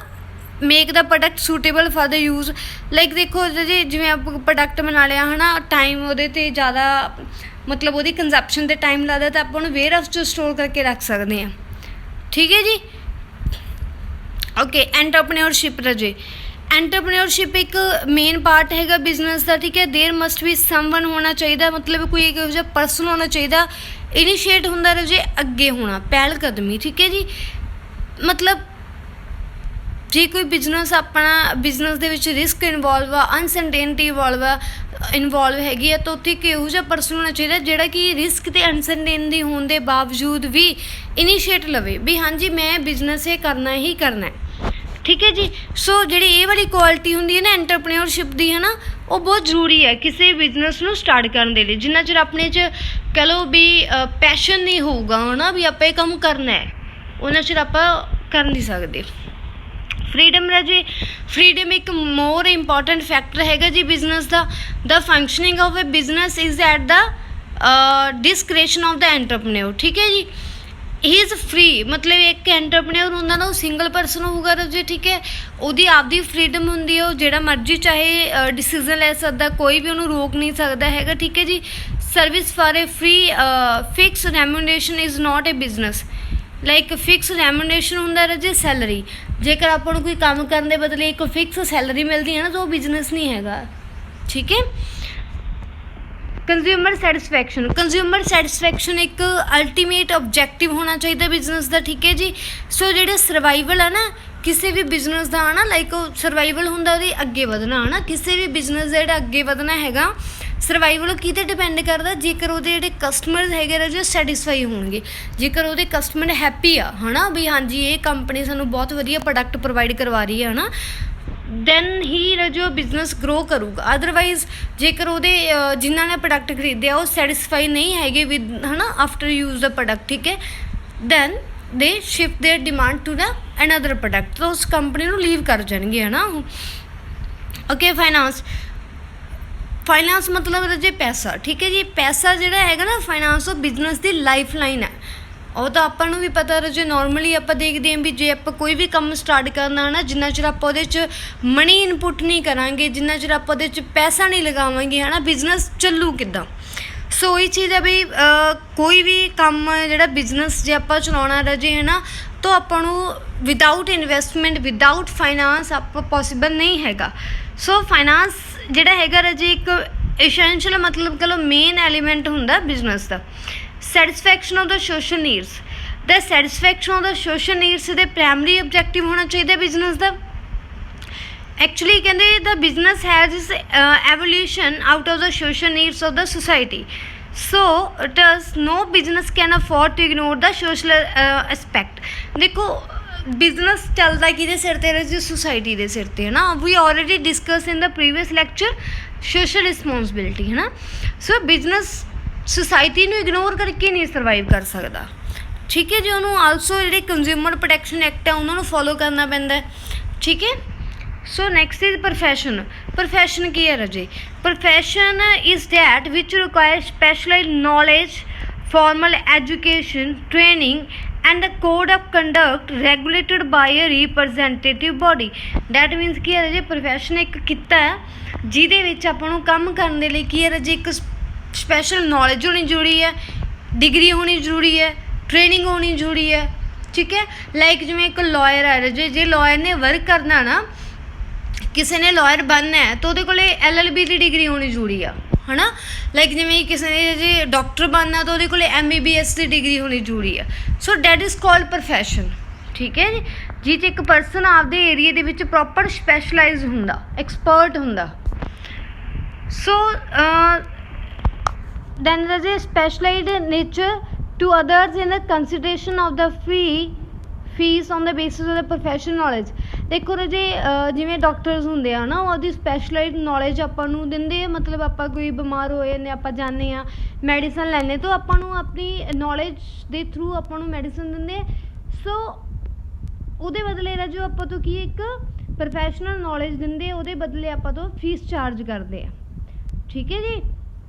make the product suitable for the use like देखो जी जिवें आप प्रोडक्ट बना लिया है ना टाइम ਉਹਦੇ 'ਤੇ ਜ਼ਿਆਦਾ मतलब ਉਹਦੀ ਕੰਜ਼ਪਸ਼ਨ ਤੇ ਟਾਈਮ ਲੱਗਦਾ ਤਾਂ ਆਪਾਂ ਉਹਨੂੰ ਵੇਅਰ ਹਾਊਸ 'ਚ ਸਟੋਰ ਕਰਕੇ ਰੱਖ ਸਕਦੇ ਹਾਂ। ਠੀਕ ਹੈ ਜੀ। ਓਕੇ, ਐਂਟਰਪ੍ਰੇਨਿਓਰਸ਼ਿਪ ਰਾਜੇ, ਐਂਟਰਪ੍ਰੇਨਿਓਰਸ਼ਿਪ ਇੱਕ ਮੇਨ ਪਾਰਟ ਹੈਗਾ ਬਿਜ਼ਨਸ ਦਾ। ਠੀਕ ਹੈ, ਦੇਅਰ ਮਸਟ ਬੀ ਸਮਵਨ ਹੋਣਾ ਚਾਹੀਦਾ, ਮਤਲਬ ਕੋਈ ਇਹੋ ਜਿਹਾ ਪਰਸਨ ਹੋਣਾ ਚਾਹੀਦਾ। ਇਨੀਸ਼ੀਏਟ ਹੁੰਦਾ ਰਾਜੇ ਅੱਗੇ ਹੋਣਾ, ਪਹਿਲ ਕਦਮੀ। ਠੀਕ ਹੈ ਜੀ, ਮਤਲਬ ਜੇ ਕੋਈ ਬਿਜ਼ਨਸ ਆਪਣਾ ਬਿਜ਼ਨਸ ਦੇ ਵਿੱਚ ਰਿਸਕ ਇਨਵੋਲਵ ਆ, ਅਨਸਰਟੇਨਟੀ ਇਨਵੋਲਵ ਹੈਗੀ ਆ, ਤਾਂ ਉੱਥੇ ਇੱਕ ਇਹੋ ਜਿਹਾ ਪਰਸਨ ਹੋਣਾ ਚਾਹੀਦਾ ਜਿਹੜਾ ਕਿ ਰਿਸਕ ਅਤੇ ਅਨਸਰਟੇਨਟੀ ਹੋਣ ਦੇ ਬਾਵਜੂਦ ਵੀ ਇਨੀਸ਼ੀਏਟ ਲਵੇ ਵੀ ਹਾਂਜੀ ਮੈਂ ਬਿਜ਼ਨਸ ਇਹ ਕਰਨਾ ਹੀ ਕਰਨਾ। ਠੀਕ ਹੈ ਜੀ। ਸੋ ਜਿਹੜੀ ਇਹ ਵਾਲੀ ਕੁਆਲਿਟੀ ਹੁੰਦੀ ਹੈ ਨਾ ਐਂਟਰਪ੍ਰੇਨਿਓਰਸ਼ਿਪ ਦੀ, ਹੈ ਨਾ, ਉਹ ਬਹੁਤ ਜ਼ਰੂਰੀ ਹੈ ਕਿਸੇ ਬਿਜ਼ਨਸ ਨੂੰ ਸਟਾਰਟ ਕਰਨ ਦੇ ਲਈ। ਜਿੰਨਾ ਚਿਰ ਆਪਣੇ 'ਚ ਕਹਿ ਲਓ ਵੀ ਪੈਸ਼ਨ ਨਹੀਂ ਹੋਊਗਾ, ਹੈ ਨਾ, ਵੀ ਆਪਾਂ ਇਹ ਕੰਮ ਕਰਨਾ ਹੈ, ਉਹਨਾਂ ਚਿਰ ਆਪਾਂ ਕਰ ਨਹੀਂ ਸਕਦੇ। ਫਰੀਡਮ ਰਾਜੇ, ਫਰੀਡਮ ਇੱਕ ਮੋਰ ਇੰਪੋਰਟੈਂਟ ਫੈਕਟਰ ਹੈਗਾ ਜੀ ਬਿਜ਼ਨਸ ਦਾ। The functioning of a business is at the discretion of the entrepreneur. ਠੀਕ ਹੈ ਜੀ, ਹੀ ਇਜ਼ ਫਰੀ, ਮਤਲਬ ਇੱਕ ਐਂਟਰਪ੍ਰੇਨਿਓਰ ਹੁੰਦਾ ਨਾ ਉਹ ਸਿੰਗਲ ਪਰਸਨ ਹੋਊਗਾ ਰਾਜੇ। ਠੀਕ ਹੈ, ਉਹਦੀ ਆਪਦੀ ਫਰੀਡਮ ਹੁੰਦੀ ਹੈ, ਉਹ ਜਿਹੜਾ ਮਰਜ਼ੀ ਚਾਹੇ ਡਿਸੀਜ਼ਨ ਲੈ ਸਕਦਾ, ਕੋਈ ਵੀ ਉਹਨੂੰ ਰੋਕ ਨਹੀਂ ਸਕਦਾ ਹੈਗਾ। ਠੀਕ ਹੈ ਜੀ। Service for a free fix remuneration is not a business. Like fix remuneration ਹੁੰਦਾ ਰਾਜੇ ਸੈਲਰੀ। ਜੇਕਰ ਆਪਾਂ ਨੂੰ ਕੋਈ ਕੰਮ ਕਰਨ ਦੇ ਬਦਲੇ ਇੱਕ ਫਿਕਸ ਸੈਲਰੀ ਮਿਲਦੀ ਹੈ ਨਾ ਤਾਂ ਉਹ ਬਿਜ਼ਨਸ ਨਹੀਂ ਹੈਗਾ। ਠੀਕ ਹੈ। ਕੰਜ਼ਿਊਮਰ ਸੈਟਿਸਫੈਕਸ਼ਨ, ਕੰਜ਼ਿਊਮਰ ਸੈਟਿਸਫੈਕਸ਼ਨ ਇੱਕ ਅਲਟੀਮੇਟ ਓਬਜੈਕਟਿਵ ਹੋਣਾ ਚਾਹੀਦਾ ਬਿਜ਼ਨਸ ਦਾ। ਠੀਕ ਹੈ ਜੀ। ਸੋ ਜਿਹੜੇ ਸਰਵਾਈਵਲ ਆ ਨਾ ਕਿਸੇ ਵੀ ਬਿਜ਼ਨਸ ਦਾ, ਹੈ ਨਾ, ਲਾਈਕ ਉਹ ਸਰਵਾਈਵਲ ਹੁੰਦਾ ਉਹਦੀ ਅੱਗੇ ਵਧਣਾ, ਹੈ ਨਾ, ਕਿਸੇ ਵੀ ਬਿਜ਼ਨਸ ਦਾ ਜਿਹੜਾ ਅੱਗੇ ਵਧਣਾ ਹੈਗਾ ਸਰਵਾਈਵਲ ਉਹ ਕਿਤੇ ਡਿਪੈਂਡ ਕਰਦਾ ਜੇਕਰ ਉਹਦੇ ਜਿਹੜੇ ਕਸਟਮਰ ਹੈਗੇ ਰਾਜੇ ਸੈਟਿਸਫਾਈ ਹੋਣਗੇ, ਜੇਕਰ ਉਹਦੇ ਕਸਟਮਰ ਹੈਪੀ ਆ, ਹੈ ਨਾ, ਵੀ ਹਾਂਜੀ ਇਹ ਕੰਪਨੀ ਸਾਨੂੰ ਬਹੁਤ ਵਧੀਆ ਪ੍ਰੋਡਕਟ ਪ੍ਰੋਵਾਈਡ ਕਰਵਾ ਰਹੀ ਹੈ, ਹੈ ਨਾ, ਦੈਨ ਹੀ ਰਾਜੇ ਬਿਜ਼ਨਸ ਗਰੋ ਕਰੂਗਾ। ਅਦਰਵਾਈਜ਼ ਜੇਕਰ ਉਹਦੇ ਜਿਨ੍ਹਾਂ ਨੇ ਪ੍ਰੋਡਕਟ ਖਰੀਦਿਆ ਉਹ ਸੈਟਿਸਫਾਈ ਨਹੀਂ ਹੈਗੇ ਵਿਦ, ਹੈ ਨਾ, ਆਫਟਰ ਯੂਜ਼ ਦਾ ਪ੍ਰੋਡਕਟ। ਠੀਕ ਹੈ, then they shift their demand to the another product, ਤਾਂ ਉਸ ਕੰਪਨੀ ਨੂੰ ਲੀਵ ਕਰ ਜਾਣਗੇ, ਹੈ ਨਾ। ਓਕੇ, ਫਾਈਨਾਂਸ, ਫਾਈਨਾਂਸ ਮਤਲਬ ਰਾਜੇ ਪੈਸਾ। ਠੀਕ ਹੈ ਜੀ, ਪੈਸਾ ਜਿਹੜਾ ਹੈਗਾ ਨਾ ਫਾਈਨਾਂਸ ਉਹ ਬਿਜ਼ਨਸ ਦੀ ਲਾਈਫ ਲਾਈਨ ਹੈ। ਉਹ ਤਾਂ ਆਪਾਂ ਨੂੰ ਵੀ ਪਤਾ ਰਾਜੇ, ਨੋਰਮਲੀ ਆਪਾਂ ਦੇਖਦੇ ਹਾਂ ਵੀ ਜੇ ਆਪਾਂ ਕੋਈ ਵੀ ਕੰਮ ਸਟਾਰਟ ਕਰਨਾ ਨਾ, ਜਿੰਨਾ ਚਿਰ ਆਪਾਂ ਉਹਦੇ 'ਚ ਮਨੀ ਇਨਪੁੱਟ ਨਹੀਂ ਕਰਾਂਗੇ, ਜਿੰਨਾ ਚਿਰ ਆਪਾਂ ਉਹਦੇ 'ਚ ਪੈਸਾ ਨਹੀਂ ਲਗਾਵਾਂਗੇ, ਹੈ ਨਾ, ਬਿਜ਼ਨਸ ਚੱਲੂ ਕਿੱਦਾਂ। ਸੋ ਇਹ ਚੀਜ਼ ਹੈ ਵੀ ਕੋਈ ਵੀ ਕੰਮ ਜਿਹੜਾ ਬਿਜ਼ਨਸ ਜੇ ਆਪਾਂ ਚਲਾਉਣਾ ਰਾਜੇ, ਹੈ ਨਾ, ਤਾਂ ਆਪਾਂ ਨੂੰ ਵਿਦਾਊਟ ਇਨਵੈਸਟਮੈਂਟ ਵਿਦਾਊਟ ਫਾਈਨਾਂਸ ਆਪਾਂ ਪੋਸੀਬਲ ਨਹੀਂ ਹੈਗਾ। ਸੋ ਫਾਈਨਾਂਸ ਜਿਹੜਾ ਹੈਗਾ ਰਾਜੇ ਇੱਕ ਐਸੈਂਸ਼ੀਅਲ ਮਤਲਬ ਕਹਿ ਲਓ ਮੇਨ ਐਲੀਮੈਂਟ ਹੁੰਦਾ ਬਿਜ਼ਨਸ ਦਾ। Satisfaction of the social needs, the satisfaction of the social needs ਦੇ ਪ੍ਰਾਇਮਰੀ ਓਬਜੈਕਟਿਵ ਹੋਣਾ ਚਾਹੀਦਾ ਬਿਜ਼ਨਸ ਦਾ। ਐਕਚੁਅਲੀ ਕਹਿੰਦੇ the business has is evolution out of the social needs of the society, so thus no business can afford to ignore the social aspect. ਦੇਖੋ business ਚੱਲਦਾ ਕਿਹਦੇ ਸਿਰ 'ਤੇ ਰਾਜੇ, ਸੁਸਾਇਟੀ ਦੇ ਸਿਰ 'ਤੇ, ਹੈ ਨਾ। ਵੀ ਆਲਰੇਡੀ ਡਿਸਕਸ ਇਨ ਦਾ ਪ੍ਰੀਵੀਅਸ ਲੈਕਚਰ ਸੋਸ਼ਲ ਰਿਸਪੋਂਸਿਬਿਲਿਟੀ, ਹੈ ਨਾ। ਸੋ ਬਿਜ਼ਨਸ ਸੁਸਾਇਟੀ ਨੂੰ ਇਗਨੋਰ ਕਰਕੇ ਨਹੀਂ ਸਰਵਾਈਵ ਕਰ ਸਕਦਾ। ਠੀਕ ਹੈ ਜੀ, ਉਹਨੂੰ ਆਲਸੋ ਜਿਹੜੇ ਕੰਜ਼ਿਊਮਰ ਪ੍ਰੋਟੈਕਸ਼ਨ ਐਕਟ ਹੈ ਉਹਨਾਂ ਨੂੰ ਫੋਲੋ ਕਰਨਾ ਪੈਂਦਾ। ਠੀਕ ਹੈ। So next is profession. Profession ਕੀ ਹੈ ਰਾਜੇ? Profession is that which require specialised knowledge, formal education, training and a code of conduct regulated by a representative body. That means ਕੀ ਹੈ ਰਾਜੇ, ਪ੍ਰੋਫੈਸ਼ਨ ਇੱਕ ਕਿੱਤਾ ਹੈ ਜਿਹਦੇ ਵਿੱਚ ਆਪਾਂ ਨੂੰ ਕੰਮ ਕਰਨ ਦੇ ਲਈ ਕੀ ਹੈ ਰਾਜੇ, ਇੱਕ ਸਪੈਸ਼ਲ ਨੌਲੇਜ ਹੋਣੀ ਜ਼ਰੂਰੀ ਹੈ, ਡਿਗਰੀ ਹੋਣੀ ਜ਼ਰੂਰੀ ਹੈ, ਟ੍ਰੇਨਿੰਗ ਹੋਣੀ ਜ਼ਰੂਰੀ ਹੈ। ਠੀਕ ਹੈ, ਲਾਈਕ ਜਿਵੇਂ ਇੱਕ ਲਾਇਰ ਹੈ ਰਾਜੇ, ਜੇ ਲਾਇਰ ਨੇ ਵਰਕ ਕਰਨਾ ਨਾ, ਕਿਸੇ ਨੇ ਲਾਇਰ ਬਣਨਾ ਹੈ ਤਾਂ ਉਹਦੇ ਕੋਲ LLB ਦੀ ਡਿਗਰੀ ਹੋਣੀ ਜ਼ਰੂਰੀ ਆ, ਹੈ ਨਾ। ਲਾਈਕ ਜਿਵੇਂ ਕਿਸੇ ਨੇ ਜੇ ਡਾਕਟਰ ਬਣਨਾ ਤਾਂ ਉਹਦੇ ਕੋਲ MBBS ਦੀ ਡਿਗਰੀ ਹੋਣੀ ਜ਼ਰੂਰੀ ਆ। ਸੋ ਡੈਟ ਇਜ਼ ਕਾਲਡ ਪ੍ਰੋਫੈਸ਼ਨ। ਠੀਕ ਹੈ ਜੀ, ਜਿਹ 'ਚ ਇੱਕ ਪਰਸਨ ਆਪਦੇ ਏਰੀਏ ਦੇ ਵਿੱਚ ਪ੍ਰੋਪਰ ਸਪੈਸ਼ਲਾਈਜ਼ ਹੁੰਦਾ, ਐਕਸਪਰਟ ਹੁੰਦਾ। ਸੋ ਦੈਨ ਰਾਜੇ specialised nature to others in the consideration of the fees on the basis of the professional knowledge. ਦੇਖੋ ਰਾਜੇ ਜਿਵੇਂ ਡਾਕਟਰਸ ਹੁੰਦੇ ਆ ਨਾ, ਉਹਦੀ ਸਪੈਸ਼ਲਾਈਜ਼ਡ ਨੌਲੇਜ ਆਪਾਂ ਨੂੰ ਦਿੰਦੇ ਆ, ਮਤਲਬ ਆਪਾਂ ਕੋਈ ਬਿਮਾਰ ਹੋਏ ਨੇ, ਆਪਾਂ ਜਾਂਦੇ ਹਾਂ ਮੈਡੀਸਨ ਲੈਂਦੇ ਤਾਂ ਆਪਾਂ ਨੂੰ ਆਪਣੀ ਨੌਲੇਜ ਦੇ ਥਰੂ ਆਪਾਂ ਨੂੰ ਮੈਡੀਸਨ ਦਿੰਦੇ। ਸੋ ਉਹਦੇ ਬਦਲੇ ਰਾਜੇ ਆਪਾਂ ਤੋਂ ਕੀ ਇੱਕ ਪ੍ਰੋਫੈਸ਼ਨਲ ਨੌਲੇਜ ਦਿੰਦੇ, ਉਹਦੇ ਬਦਲੇ ਆਪਾਂ ਤੋਂ ਫੀਸ ਚਾਰਜ ਕਰਦੇ ਆ। ਠੀਕ ਹੈ ਜੀ,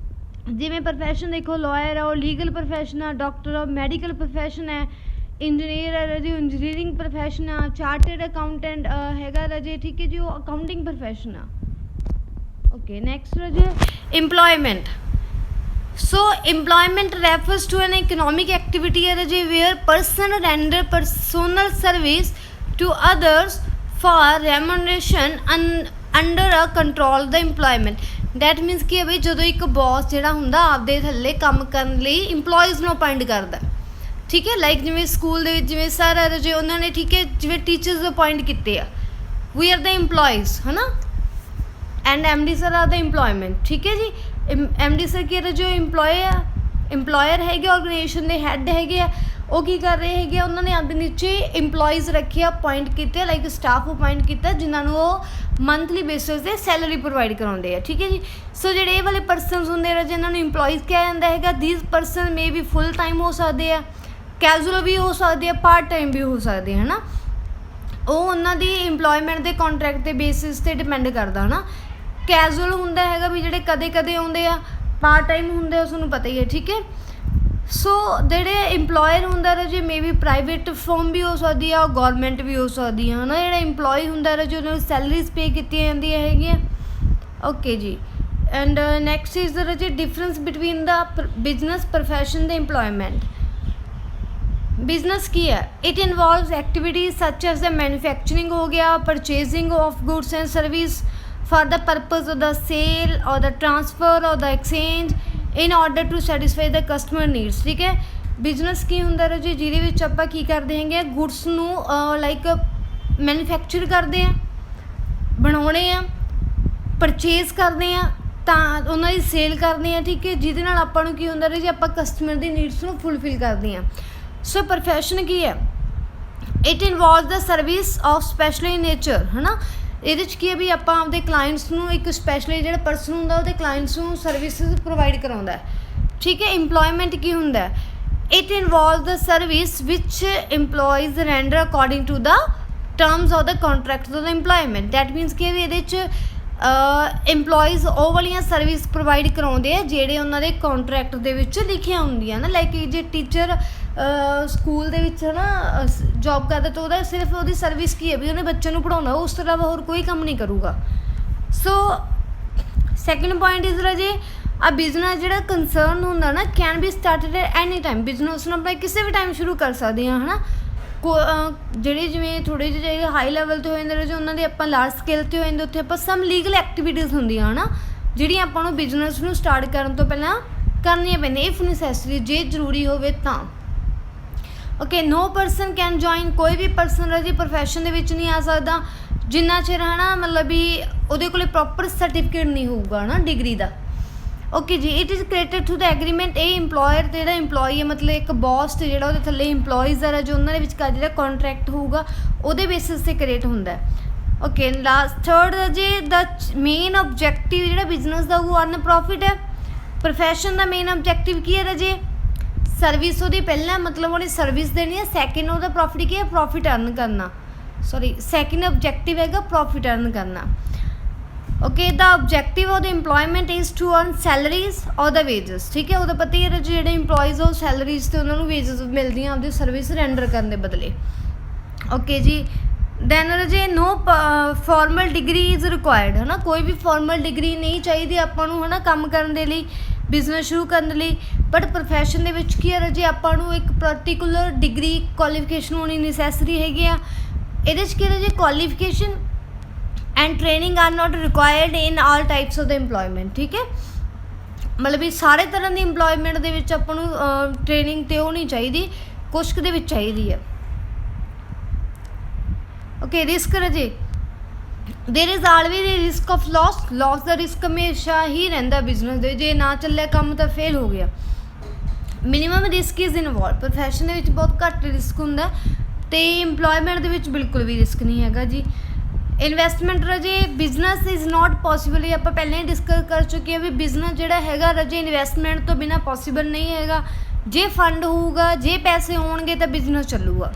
ਜਿਵੇਂ ਪ੍ਰੋਫੈਸ਼ਨ ਦੇਖੋ ਲਾਇਰ ਆ ਉਹ ਲੀਗਲ ਪ੍ਰੋਫੈਸ਼ਨ ਆ, ਡਾਕਟਰ ਆ ਮੈਡੀਕਲ ਪ੍ਰੋਫੈਸ਼ਨ ਹੈ, ਇੰਜੀਨੀਅਰ ਹੈ ਰਾਜੇ ਇੰਜੀਨੀਅਰਿੰਗ ਪ੍ਰੋਫੈਸ਼ਨ ਆ, ਚਾਰਟਰਡ ਅਕਾਊਂਟੈਂਟ ਹੈਗਾ ਰਾਜੇ, ਠੀਕ ਹੈ ਜੀ, ਉਹ ਅਕਾਊਂਟਿੰਗ ਪ੍ਰੋਫੈਸ਼ਨ ਆ। ਓਕੇ, ਨੈਕਸਟ ਰਾਜੇ employment. So employment refers to an economic activity where person render personal service to others for remuneration under a control the employment. That means कि भाई जो एक बॉस ਜਿਹੜਾ ਹੁੰਦਾ ਆਪਦੇ ਥੱਲੇ ਕੰਮ ਕਰਨ ਲਈ ਇੰਪਲੋਈਜ਼ ਨੂੰ ਅਪਾਇੰਟ ਕਰਦਾ, ਠੀਕ ਹੈ। ਲਾਈਕ ਜਿਵੇਂ ਸਕੂਲ ਦੇ ਵਿੱਚ ਜਿਵੇਂ ਸਰ ਆ ਜੇ ਉਹਨਾਂ ਨੇ, ਠੀਕ ਹੈ, ਜਿਵੇਂ ਟੀਚਰਸ ਅਪਾਇੰਟ ਕੀਤੇ ਆ, ਵੀ ਆਰ ਦ ਇੰਪਲੋਈਜ਼, ਹੈ ਨਾ, and M D sir are the employment, ਠੀਕ ਹੈ ਜੀ। ਐਮ ਡੀ ਸਰ ਕੀ ਜੋ ਇੰਪਲੋਇਰ ਹੈਗੇ, ਆਰਗੇਨਾਈਜੇਸ਼ਨ ਦੇ ਹੈੱਡ ਹੈਗੇ ਆ, ਉਹ ਕੀ ਕਰ ਰਹੇ ਹੈਗੇ, ਉਹਨਾਂ ਨੇ ਆਪਦੇ ਨੀਚੇ ਇੰਪਲੋਈਜ਼ ਰੱਖੇ ਆ, ਅਪਾਇੰਟ ਕੀਤੇ, ਲਾਈਕ ਸਟਾਫ ਅਪਾਇੰਟ ਕੀਤਾ, ਜਿਨ੍ਹਾਂ ਨੂੰ ਉਹ ਮੰਥਲੀ ਬੇਸਿਸ 'ਤੇ ਸੈਲਰੀ ਪ੍ਰੋਵਾਈਡ ਕਰਾਉਂਦੇ ਆ, ਠੀਕ ਹੈ ਜੀ। ਸੋ ਜਿਹੜੇ ਇਹ ਵਾਲੇ ਪਰਸਨਸ ਹੁੰਦੇ ਆ ਜਿਹਨਾਂ ਨੂੰ ਇੰਪਲੋਈਜ਼ ਕਿਹਾ ਜਾਂਦਾ ਹੈਗਾ, ਦੀਜ਼ ਪਰਸਨ ਮੇ ਵੀ ਫੁੱਲ ਟਾਈਮ ਹੋ ਸਕਦੇ ਆ, ਕੈਜੂਅਲ ਵੀ ਹੋ ਸਕਦੇ ਆ, ਪਾਰਟ ਟਾਈਮ ਵੀ ਹੋ ਸਕਦੇ ਹੈ ਨਾ। ਉਹ ਉਹਨਾਂ ਦੀ ਇੰਪਲੋਇਮੈਂਟ ਦੇ ਕੰਟਰੈਕਟ ਦੇ ਬੇਸਿਸ 'ਤੇ ਡਿਪੈਂਡ ਕਰਦਾ ਹੈ ਨਾ। ਕੈਜੂਅਲ ਹੁੰਦਾ ਹੈਗਾ ਵੀ ਜਿਹੜੇ ਕਦੇ ਕਦੇ ਆਉਂਦੇ ਆ, ਪਾਰਟ ਟਾਈਮ ਹੁੰਦੇ ਆ, ਤੁਹਾਨੂੰ ਪਤਾ ਹੀ ਹੈ, ਠੀਕ ਹੈ। ਸੋ ਜਿਹੜੇ ਇੰਪਲੋਇਰ ਹੁੰਦਾ ਰਾਜੇ ਮੇ ਵੀ ਪ੍ਰਾਈਵੇਟ ਫਰਮ ਵੀ ਹੋ ਸਕਦੀ ਆ, ਗੌਰਮੈਂਟ ਵੀ ਹੋ ਸਕਦੀ ਆ, ਹੈ ਨਾ। ਜਿਹੜਾ ਇੰਪਲੋਈ ਹੁੰਦਾ ਰਾਜੇ ਉਹਨਾਂ ਨੂੰ ਸੈਲਰੀਜ਼ ਪੇ ਕੀਤੀਆਂ ਜਾਂਦੀਆਂ ਹੈਗੀਆਂ, ਓਕੇ ਜੀ। ਐਂਡ ਨੈਕਸਟ ਇਜ਼ ਦਾ ਰਾਜੇ ਡਿਫਰੈਂਸ ਬਿਟਵੀਨ ਦਾ ਬਿਜ਼ਨਸ ਪ੍ਰੋਫੈਸ਼ਨ ਦੇ ਇੰਪਲੋਇਮੈਂਟ। ਬਿਜ਼ਨਸ ਕੀ ਹੈ? ਇਟ ਇਨਵੋਲਵਸ ਐਕਟੀਵਿਟੀਜ਼ ਸੱਚ ਐਜ਼ ਦਾ ਮੈਨੂਫੈਕਚਰਿੰਗ ਹੋ ਗਿਆ, purchasing of goods and service for the purpose of the sale or the transfer or the exchange in order to satisfy the customer needs, ਠੀਕ ਹੈ। Business ਕੀ ਹੁੰਦਾ ਰਾਜੇ ਜਿਹਦੇ ਵਿੱਚ ਆਪਾਂ ਕੀ ਕਰਦੇ ਹੈਗੇ, ਗੁਡਸ ਨੂੰ ਲਾਈਕ ਮੈਨੂਫੈਕਚਰ ਕਰਦੇ ਆ, ਬਣਾਉਣੇ ਆ, ਪਰਚੇਜ਼ ਕਰਦੇ ਆ, ਤਾਂ ਉਹਨਾਂ ਦੀ ਸੇਲ ਕਰਦੇ ਆ, ਠੀਕ ਹੈ, ਜਿਹਦੇ ਨਾਲ ਆਪਾਂ ਨੂੰ ਕੀ ਹੁੰਦਾ ਰਾਜੇ, ਆਪਾਂ ਕਸਟਮਰ ਦੀ ਨੀਡਸ ਨੂੰ ਫੁੱਲਫਿਲ ਕਰਦੇ ਆ। ਸੋ ਪ੍ਰੋਫੈਸ਼ਨ ਕੀ ਹੈ? It involve the service of specially nature, ਹੈ ਨਾ। ਇਹਦੇ 'ਚ ਕੀ ਹੈ ਵੀ ਆਪਾਂ ਆਪਦੇ ਕਲਾਇੰਟਸ ਨੂੰ, ਇੱਕ ਸਪੈਸ਼ਲੀ ਜਿਹੜਾ ਪਰਸਨ ਹੁੰਦਾ ਉਹਦੇ ਕਲਾਇੰਟਸ ਨੂੰ ਸਰਵਿਸਿਜ਼ ਪ੍ਰੋਵਾਈਡ ਕਰਾਉਂਦਾ, ਠੀਕ ਹੈ। ਇੰਪਲੋਇਮੈਂਟ ਕੀ ਹੁੰਦਾ? It involve the service which employees render according to the terms of the contract of the employment. That means ਕਿ ਵੀ ਇਹਦੇ 'ਚ ਇੰਪਲੋਈਜ਼ ਉਹ ਵਾਲੀਆਂ ਸਰਵਿਸ ਪ੍ਰੋਵਾਈਡ ਕਰਾਉਂਦੇ ਆ ਜਿਹੜੇ ਉਹਨਾਂ ਦੇ ਕੰਟਰੈਕਟ ਦੇ ਵਿੱਚ ਲਿਖੀਆਂ ਹੁੰਦੀਆਂ ਨਾ। ਲਾਈਕ ਜੇ ਟੀਚਰ ਸਕੂਲ ਦੇ ਵਿੱਚ ਹੈ ਨਾ ਜੋਬ ਕਰਦਾ ਤਾਂ ਉਹਦਾ ਸਿਰਫ ਉਹਦੀ ਸਰਵਿਸ ਕੀ ਹੈ ਵੀ ਉਹਨੇ ਬੱਚਿਆਂ ਨੂੰ ਪੜ੍ਹਾਉਣਾ, ਉਸ ਤੋਂ ਇਲਾਵਾ ਹੋਰ ਕੋਈ ਕੰਮ ਨਹੀਂ ਕਰੂਗਾ। ਸੋ ਸੈਕਿੰਡ ਪੁਆਇੰਟ ਇਜ਼ ਰਾਜੇ ਆ ਬਿਜ਼ਨਸ ਜਿਹੜਾ ਕੰਸਰਨ ਹੁੰਦਾ ਨਾ can be started at any time. Business ਨੂੰ ਆਪਾਂ ਕਿਸੇ ਵੀ ਟਾਈਮ ਸ਼ੁਰੂ ਕਰ ਸਕਦੇ ਹਾਂ, ਹੈ ਨਾ। ਜਿਹੜੇ ਜਿਵੇਂ ਥੋੜ੍ਹੇ ਜਿਹੇ ਹਾਈ ਲੈਵਲ 'ਤੇ ਹੋ ਜਾਂਦੇ ਰਾਜੇ, ਉਹਨਾਂ ਦੇ ਆਪਾਂ ਲਾਰਜ ਸਕੇਲ 'ਤੇ ਹੋ ਜਾਂਦੇ, ਉੱਥੇ ਆਪਾਂ ਸਮ ਲੀਗਲ ਐਕਟੀਵਿਟੀਜ਼ ਹੁੰਦੀਆਂ, ਹੈ ਨਾ, ਜਿਹੜੀਆਂ ਆਪਾਂ ਨੂੰ ਬਿਜ਼ਨਸ ਨੂੰ ਸਟਾਰਟ ਕਰਨ ਤੋਂ ਪਹਿਲਾਂ ਕਰਨੀਆਂ ਪੈਂਦੀਆਂ, ਇਫ ਨੈਸੈਸਰੀ, ਜੇ ਜ਼ਰੂਰੀ ਹੋਵੇ ਤਾਂ। Okay, no person can join, ਕੋਈ ਵੀ ਪਰਸਨ ਰਾਜੇ ਪ੍ਰੋਫੈਸ਼ਨ ਦੇ ਵਿੱਚ ਨਹੀਂ ਆ ਸਕਦਾ ਜਿੰਨਾ ਚਿਰ, ਹੈ ਨਾ, ਮਤਲਬ ਵੀ ਉਹਦੇ ਕੋਲ ਪ੍ਰੋਪਰ ਸਰਟੀਫਿਕੇਟ ਨਹੀਂ ਹੋਊਗਾ, ਹੈ ਨਾ, ਡਿਗਰੀ ਦਾ। ਓਕੇ ਜੀ। It is created through the agreement. ਇਹ ਇੰਪਲੋਇਰ ਅਤੇ ਜਿਹੜਾ ਇੰਪਲੋਈ ਹੈ, ਮਤਲਬ ਇੱਕ ਬੌਸ ਅਤੇ ਜਿਹੜਾ ਉਹਦੇ ਥੱਲੇ ਇੰਪਲੋਈਜ਼ ਆ ਜੋ ਉਹਨਾਂ ਦੇ ਵਿਚਕਾਰ ਜਿਹੜਾ ਕੰਟਰੈਕਟ ਹੋਊਗਾ ਉਹਦੇ ਬੇਸਿਸ 'ਤੇ ਕ੍ਰੀਏਟ ਹੁੰਦਾ। ਓਕੇ, ਲਾਸਟ ਥਰਡ ਜੇ ਦਾ ਮੇਨ ਓਬਜੈਕਟਿਵ ਜਿਹੜਾ ਬਿਜ਼ਨਸ ਦਾ ਉਹ ਅਰਨ ਪ੍ਰੋਫਿਟ ਹੈ। ਪ੍ਰੋਫੈਸ਼ਨ ਦਾ ਮੇਨ ਓਬਜੈਕਟਿਵ ਕੀ ਹੈ ਰਾਜੇ? ਸਰਵਿਸ ਉਹਦੀ ਪਹਿਲਾਂ ਮਤਲਬ ਉਹਨੇ ਸਰਵਿਸ ਦੇਣੀ ਹੈ, ਸੈਕਿੰਡ ਉਹਦਾ ਪ੍ਰੋਫਿਟ ਕੀ ਹੈ? ਪ੍ਰੋਫਿਟ ਅਰਨ ਕਰਨਾ। ਸੌਰੀ, ਸੈਕਿੰਡ ਓਬਜੈਕਟਿਵ ਹੈਗਾ ਪ੍ਰੋਫਿਟ ਅਰਨ ਕਰਨਾ। Okay, the objective of the employment is to earn salaries ਔਰ ਦਾ ਵੇਜਸ, ਠੀਕ ਹੈ। ਉਹਦਾ ਪਤਾ ਹੀ ਹੈ ਜਿਹੜੇ ਇੰਪਲੋਈਜ਼ ਉਹ ਸੈਲਰੀਜ਼ ਅਤੇ ਉਹਨਾਂ ਨੂੰ ਵੇਜਸ ਮਿਲਦੀਆਂ ਆਪਦੀ ਸਰਵਿਸ ਰੈਂਡਰ ਕਰਨ ਦੇ ਬਦਲੇ। ਓਕੇ ਜੀ। ਦੈਨ ਰਾਜੇ ਨੋ ਫਾਰਮਲ ਡਿਗਰੀ ਇਜ਼ ਰਿਕੁਆਇਰਡ, ਹੈ ਨਾ। ਕੋਈ ਵੀ ਫਾਰਮਲ ਡਿਗਰੀ ਨਹੀਂ ਚਾਹੀਦੀ ਆਪਾਂ ਨੂੰ, ਹੈ ਨਾ, ਕੰਮ ਕਰਨ ਦੇ ਲਈ, ਬਿਜ਼ਨਸ ਸ਼ੁਰੂ ਕਰਨ ਲਈ। ਬਟ ਪ੍ਰੋਫੈਸ਼ਨ ਦੇ ਵਿੱਚ ਕੀ ਹੈ ਰਾਜੇ, ਆਪਾਂ ਨੂੰ ਇੱਕ ਪਰਟੀਕੂਲਰ ਡਿਗਰੀ ਕੁਆਲੀਫਿਕੇਸ਼ਨ ਹੋਣੀ ਨੈਸੈਸਰੀ ਹੈਗੀ ਆ। ਇਹਦੇ 'ਚ ਕੀ ਰਾਜੇ, qualification and training are not required in all types of the employment, ਠੀਕ ਹੈ। ਮਤਲਬ ਵੀ ਸਾਰੇ ਤਰ੍ਹਾਂ ਦੀ ਇੰਪਲੋਇਮੈਂਟ ਦੇ ਵਿੱਚ ਆਪਾਂ ਨੂੰ ਟ੍ਰੇਨਿੰਗ ਤੇ ਉਹ ਨਹੀਂ ਚਾਹੀਦੀ, ਕੁਛ ਕੁ ਦੇ ਵਿੱਚ ਚਾਹੀਦੀ ਹੈ। ਓਕੇ, ਰਿਸਕ ਰਾਜੇ there is always a risk of loss ਦਾ ਰਿਸਕ ਹਮੇਸ਼ਾ ਹੀ ਰਹਿੰਦਾ ਬਿਜ਼ਨਸ ਦੇ। ਜੇ ਨਾ ਚੱਲਿਆ ਕੰਮ ਤਾਂ ਫੇਲ ਹੋ ਗਿਆ। Minimum risk is involve. Profession ਦੇ ਵਿੱਚ ਬਹੁਤ ਘੱਟ ਰਿਸਕ ਹੁੰਦਾ ਅਤੇ ਇੰਪਲੋਇਮੈਂਟ ਦੇ ਵਿੱਚ ਬਿਲਕੁਲ ਵੀ ਰਿਸਕ ਨਹੀਂ ਹੈਗਾ ਜੀ। ਇਨਵੈਸਟਮੈਂਟ ਰਾਜੇ ਬਿਜ਼ਨਸ ਇਜ਼ ਨਾਟ ਪੋਸੀਬਲ, ਇਹ ਆਪਾਂ ਪਹਿਲਾਂ ਹੀ ਡਿਸਕਸ ਕਰ ਚੁੱਕੇ ਹਾਂ ਵੀ ਬਿਜ਼ਨਸ ਜਿਹੜਾ ਹੈਗਾ ਰਾਜੇ ਇਨਵੈਸਟਮੈਂਟ ਤੋਂ ਬਿਨਾਂ ਪੋਸੀਬਲ ਨਹੀਂ ਹੈਗਾ। ਜੇ ਫੰਡ ਹੋਊਗਾ, ਜੇ ਪੈਸੇ ਹੋਣਗੇ ਤਾਂ ਬਿਜ਼ਨਸ ਚੱਲੂਗਾ।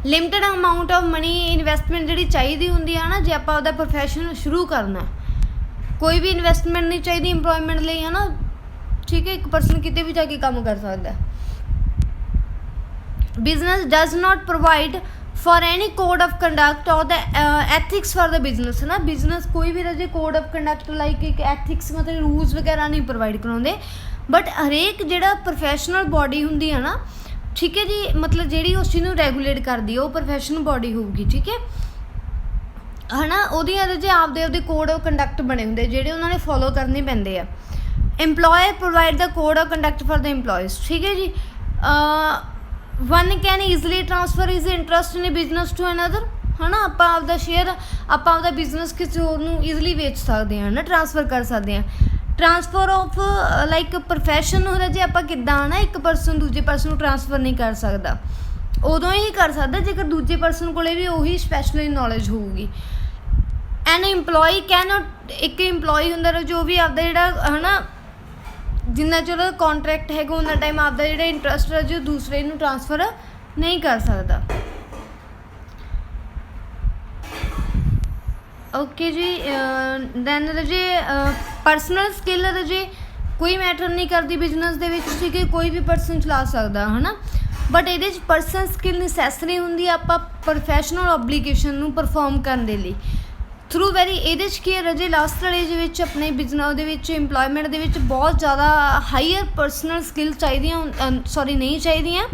Limited amount of money investment ਜਿਹੜੀ ਚਾਹੀਦੀ ਹੁੰਦੀ ਹੈ ਨਾ, ਜੇ ਆਪਾਂ ਉਹਦਾ ਪ੍ਰੋਫੈਸ਼ਨ ਸ਼ੁਰੂ ਕਰਨਾ। ਕੋਈ ਵੀ ਇਨਵੈਸਟਮੈਂਟ ਨਹੀਂ ਚਾਹੀਦੀ ਇੰਪਲੋਇਮੈਂਟ ਲਈ, ਹੈ ਨਾ, ਠੀਕ ਹੈ। ਇੱਕ ਪਰਸਨ ਕਿਤੇ ਵੀ ਜਾ ਕੇ ਕੰਮ ਕਰ ਸਕਦਾ। Business does not provide for any code of conduct और the ethics for the business, है ना। बिजनेस कोई भी राजे कोड ऑफ कंडक्ट लाइक एक एथिक्स मतलब रूल्स वगैरह नहीं प्रोवाइड कराते, ਬਟ ਹਰੇਕ ਜਿਹੜਾ ਪ੍ਰੋਫੈਸ਼ਨਲ ਬੋਡੀ ਹੁੰਦੀ ਹੈ ਨਾ, ਠੀਕ ਹੈ ਜੀ, ਮਤਲਬ ਜਿਹੜੀ ਉਸ ਚੀਜ਼ ਨੂੰ ਰੈਗੂਲੇਟ ਕਰਦੀ ਹੈ ਉਹ ਪ੍ਰੋਫੈਸ਼ਨਲ ਬੋਡੀ ਹੋਊਗੀ, ਠੀਕ ਹੈ ਨਾ। ਉਹਦੀਆਂ ਜੇ ਆਪਦੇ ਕੋਡ ਆਫ ਕੰਡਕਟ ਬਣੇ ਹੁੰਦੇ ਜਿਹੜੇ ਉਹਨਾਂ ਨੇ ਫੋਲੋ ਕਰਨੇ ਪੈਂਦੇ ਆ। employer provide the code of conduct for the employees, ਠੀਕ ਹੈ ਜੀ। one can easily transfer his interest in a business to another, ਹੈ ਨਾ। ਆਪਾਂ ਆਪਦਾ ਸ਼ੇਅਰ, ਆਪਾਂ ਆਪਦਾ ਬਿਜ਼ਨਸ ਕਿਸੇ ਹੋਰ ਨੂੰ ਈਜ਼ਲੀ ਵੇਚ ਸਕਦੇ ਹਾਂ ਨਾ, ਟਰਾਂਸਫਰ ਕਰ ਸਕਦੇ ਹਾਂ। ਟਰਾਂਸਫਰ ਆਫ ਲਾਈਕ ਪ੍ਰੋਫੈਸ਼ਨ ਹੋ ਰਿਹਾ ਜੇ ਆਪਾਂ ਕਿੱਦਾਂ ਨਾ, ਇੱਕ ਪਰਸਨ ਦੂਜੇ ਪਰਸਨ ਨੂੰ ਟਰਾਂਸਫਰ ਨਹੀਂ ਕਰ ਸਕਦਾ, ਉਦੋਂ ਹੀ ਕਰ ਸਕਦਾ ਜੇਕਰ ਦੂਜੇ ਪਰਸਨ ਕੋਲ ਵੀ ਉਹੀ ਸਪੈਸ਼ਲੀ ਨੌਲੇਜ ਹੋਊਗੀ। ਐਨ ਇੰਪਲੋਈ ਕੈਨੋਟ, ਇੱਕ ਇੰਪਲੋਈ ਹੁੰਦਾ ਜੋ ਵੀ ਆਪਦਾ ਜਿਹੜਾ ਹੈ ਨਾ, ਜਿੰਨਾ ਚਿਰ ਉਹਦਾ ਕੌਂਟਰੈਕਟ ਹੈਗਾ ਉਹਨਾਂ ਟਾਈਮ ਆਪਦਾ ਜਿਹੜਾ ਇੰਟਰਸਟ ਹੈ ਜੋ ਦੂਸਰੇ ਨੂੰ ਟਰਾਂਸਫਰ ਨਹੀਂ ਕਰ ਸਕਦਾ। ਓਕੇ ਜੀ। ਦੈਨ ਰਜੇ ਪਰਸਨਲ ਸਕਿੱਲ ਰਜੇ ਕੋਈ ਮੈਟਰ ਨਹੀਂ ਕਰਦੀ ਬਿਜ਼ਨਸ ਦੇ ਵਿੱਚ, ਠੀਕ ਹੈ, ਕੋਈ ਵੀ ਪਰਸਨ ਚਲਾ ਸਕਦਾ ਹੈ ਨਾ। ਬਟ ਇਹਦੇ 'ਚ ਪਰਸਨਲ ਸਕਿੱਲ ਨੈਸੈਸਰੀ ਹੁੰਦੀ ਆਪਾਂ ਪ੍ਰੋਫੈਸ਼ਨਲ ਓਬਲੀਗੇਸ਼ਨ ਨੂੰ ਪਰਫੋਰਮ ਕਰਨ ਦੇ ਲਈ ਥਰੂ ਵੈਰੀ। ਇਹਦੇ 'ਚ ਕੀ ਹੈ ਰਜੇ, ਲਾਸਟ ਵਾਲੇ ਦੇ ਵਿੱਚ ਆਪਣੇ ਬਿਜ਼ਨਸ ਦੇ ਵਿੱਚ ਇੰਪਲੋਇਮੈਂਟ ਦੇ ਵਿੱਚ ਬਹੁਤ ਜ਼ਿਆਦਾ ਹਾਈਅਰ ਪਰਸਨਲ ਸਕਿੱਲ ਚਾਹੀਦੀਆਂ, ਨਹੀਂ ਚਾਹੀਦੀਆਂ,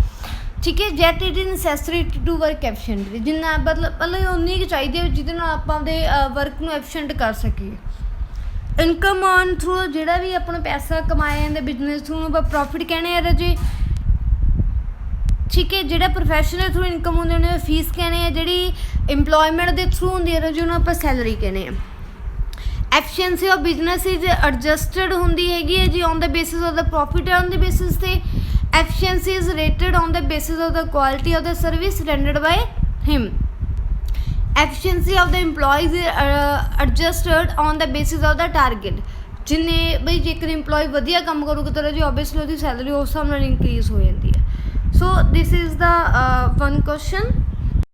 ਠੀਕ ਹੈ। That it is necessary to work efficiently, ਜਿੰਨਾ ਮਤਲਬ ਉਨੀ ਕੁ ਚਾਹੀਦੀ ਹੈ ਜਿਹਦੇ ਨਾਲ ਆਪਾਂ ਆਪਦੇ ਵਰਕ ਨੂੰ ਐਫੀਸ਼ੀਐਂਟ ਕਰ ਸਕੀਏ। ਇਨਕਮ ਔਨ ਥਰੂ, ਜਿਹੜਾ ਵੀ ਆਪਣਾ ਪੈਸਾ ਕਮਾਇਆ ਜਾਂਦਾ ਬਿਜ਼ਨਸ ਥਰੂ ਆਪਾਂ ਪ੍ਰੋਫਿਟ ਕਹਿੰਦੇ ਆ ਰਜੇ, ਠੀਕ ਹੈ। ਜਿਹੜਾ ਪ੍ਰੋਫੈਸ਼ਨਲ ਥਰੂ ਇਨਕਮ ਹੁੰਦੀ ਉਹਨੂੰ ਫੀਸ ਕਹਿੰਦੇ ਆ, ਜਿਹੜੀ ਇੰਪਲੋਇਮੈਂਟ ਦੇ ਥਰੂ ਹੁੰਦੀ ਹੈ ਜਿਹਨੂੰ ਆਪਾਂ ਸੈਲਰੀ ਕਹਿੰਦੇ ਆ। Efficiency of business is adjusted ਹੁੰਦੀ ਹੈਗੀ ਹੈ ਜੀ on the basis of the profit on the basis 'ਤੇ। Efficiency is rated on the basis of the quality of the service rendered by him. Efficiency of the employees adjusted on the basis of the target. ਜਿੰਨੇ ਬਈ ਜੇਕਰ employee ਵਧੀਆ ਕੰਮ ਕਰੂਗਾ ਤਾਂ ਜੀ obviously ਉਹਦੀ ਸੈਲਰੀ ਉਸ ਹਿਸਾਬ ਨਾਲ ਇਨਕਰੀਜ਼ ਹੋ ਜਾਂਦੀ ਹੈ। So this is the one question.